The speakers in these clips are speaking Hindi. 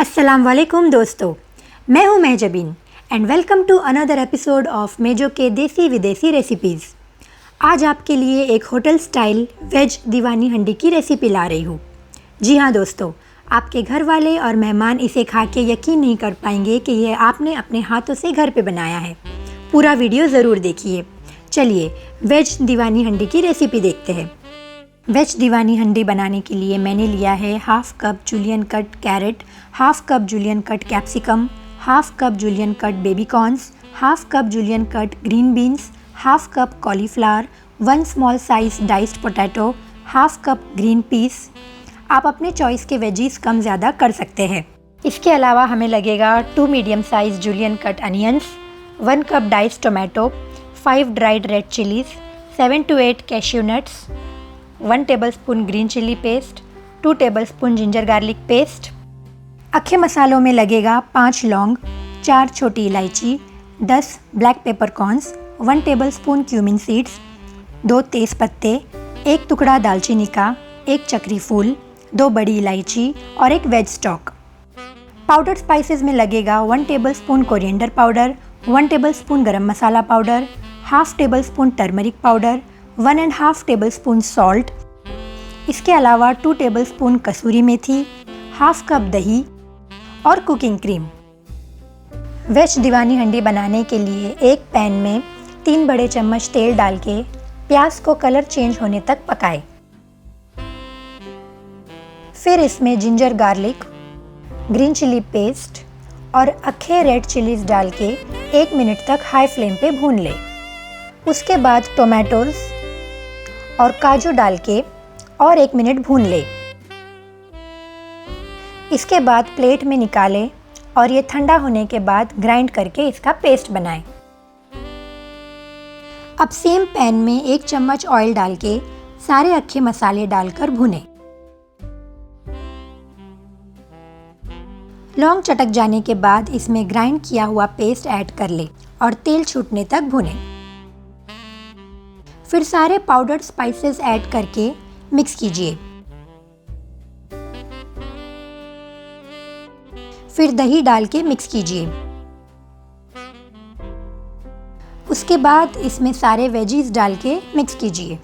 अस्सलाम वालेकुम दोस्तों, मैं हूं Mahjabeen and welcome to another episode of मेजो के देसी विदेशी रेसिपीज़। आज आपके लिए एक होटल स्टाइल वेज दीवानी हंडी की रेसिपी ला रही हूं। जी हाँ दोस्तों, आपके घर वाले और मेहमान इसे खा के यकीन नहीं कर पाएंगे कि यह आपने अपने हाथों से घर पे बनाया है। पूरा वीडियो ज़रूर देखिए। चलिए वेज दीवानी हंडी की रेसिपी देखते हैं। वेज दीवानी हंडी बनाने के लिए मैंने लिया है half cup julienne cut carrot, half cup julienne cut capsicum, half cup julienne cut baby corns, half cup julienne cut green beans, half cup cauliflower, 1 small size diced potato, half cup green peas. आप अपने चॉइस के वेजीज कम ज़्यादा कर सकते हैं। इसके अलावा हमें लगेगा 2 medium size julienne cut onions, 1 cup diced tomato, 5 dried red chillies, 7 to 8 cashew nuts, 1 tablespoon green chilli paste, 2 tablespoon ginger garlic paste. अक्खे मसालों में लगेगा 5 लौंग, 4 छोटी इलायची, 10 black pepper corns, 1 tablespoon cumin seeds, 2 तेज़ पत्ते, 1 टुकड़ा दालचीनी का, 1 चक्री फूल, 2 बड़ी इलायची और 1 वेज स्टॉक। पाउडर स्पाइसेस में लगेगा 1 tablespoon coriander powder, 1 tablespoon garam masala powder, half tablespoon turmeric powder, 1.5 tablespoon salt. इसके अलावा 2 टेबलस्पून कसूरी मेथी, हाफ़ कप दही और कुकिंग क्रीम। वेज दीवानी हंडी बनाने के लिए एक पैन में 3 बड़े चम्मच तेल डाल के प्याज को कलर चेंज होने तक पकाएं। फिर इसमें ginger garlic, green chilli paste और अक्खे रेड चिलीज डाल के 1 मिनट तक हाई फ्लेम पे भून लें। उसके बाद टोमेटोज़ और काजू डाल के और 1 मिनट भून लें। इसके बाद प्लेट में निकालें और ये ठंडा होने के बाद ग्राइंड करके इसका पेस्ट बनाएं। अब सेम पैन में 1 चम्मच ऑयल डाल के सारे अक्खे मसाले डालकर भुनें। लौंग चटक जाने के बाद इसमें ग्राइंड किया हुआ पेस्ट ऐड कर लें और तेल छूटने तक भुनें। फिर सारे पाउडर्ड स्पाइसेस ऐड करके मिक्स कीजिए। फिर दही डाल के मिक्स कीजिए। उसके बाद इसमें सारे वेजीज डाल के मिक्स कीजिए।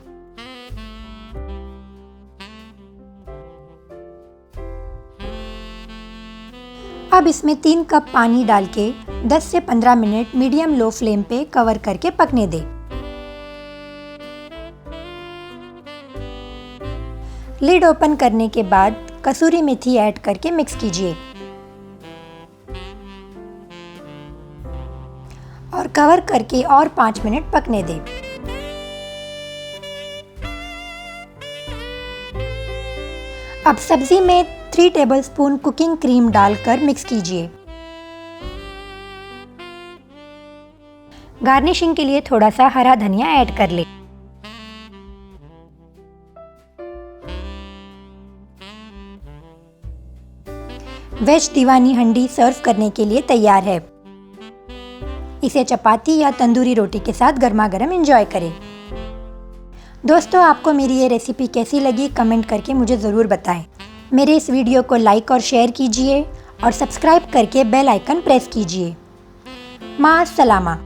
अब इसमें 3 कप पानी डाल के 10 से 15 मिनट मीडियम लो फ्लेम पे कवर करके पकने दें। लिड ओपन करने के बाद कसूरी मेथी ऐड करके मिक्स कीजिए और कवर करके और 5 मिनट पकने दें। अब सब्जी में 3 टेबलस्पून कुकिंग क्रीम डालकर मिक्स कीजिए। गार्निशिंग के लिए थोड़ा सा हरा धनिया ऐड कर लें। वेज दीवानी हंडी सर्व करने के लिए तैयार है। इसे चपाती या तंदूरी रोटी के साथ गर्मा गर्म एंजॉय करें। दोस्तों, आपको मेरी ये रेसिपी कैसी लगी कमेंट करके मुझे ज़रूर बताएं। मेरे इस वीडियो को लाइक और शेयर कीजिए और सब्सक्राइब करके बेल आइकन प्रेस कीजिए। मां सलामा।